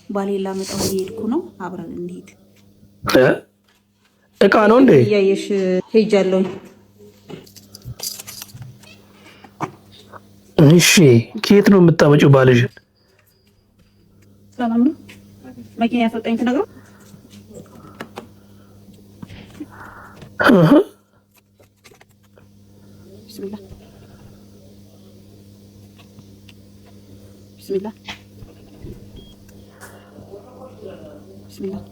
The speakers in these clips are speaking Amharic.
ባሌላ መጣው እየሄድኩ ነው። አብረን እንሂድ። እቃ ነው እንዴ? እያየሽ ሄጃለሁ። እሺ ከየት ነው የምታመጪው ባልሽን? ሰላም ነው። መኪና ያስወጣኝ ትነግረው። ቢስሚላህ ቢስሚላህ ቢስሚላህ።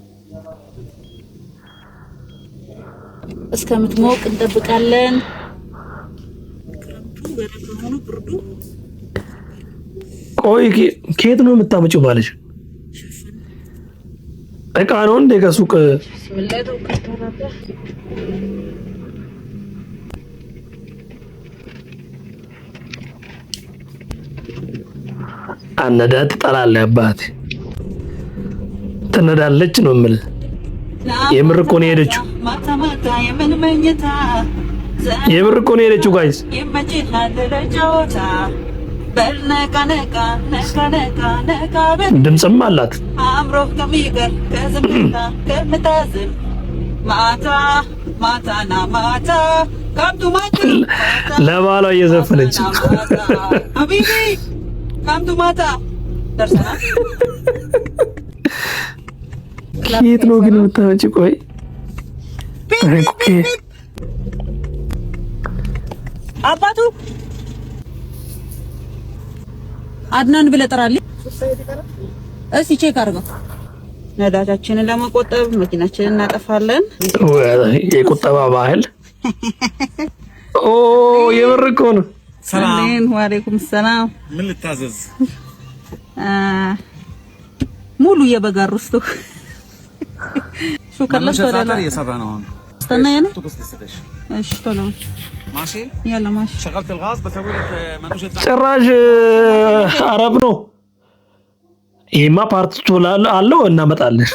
እስከምትሞቅ እንጠብቃለን። ቆይ ከየት ነው የምታመጪው ባልሽ? እቃ ነው እንዴ ከሱቅ? አነዳት ትጠላለህ አባቴ። ትነዳለች ነው የምልህ። የምር እኮ ነው የሄደችው። የምር እኮ ነው የሄደችው ጋይስ። ድምፅም አላት። ለባሏ እየዘፈነች የት ነው ግን የምታመጪው? ቆይ አባቱ አድናን ብለህ ጥራልኝ እስኪ ቼክ አድርገው። ነዳጃችንን ለመቆጠብ መኪናችንን እናጠፋለን። የቁጠባ ባህል ኦ የምር እኮ ነው። ሰላም ወአለይኩም ሰላም። ምን ልታዘዝ? ሙሉ የበጋሩስቱ ሹ ከለሽ ወራና እየሰራ ነው። استنى ايش طلع ماشي يلا ماشي شغلت الغاز بسوي لك منوش ጭራሽ አረብ ነው። ይሄማ ፓርት አለው እናመጣለን።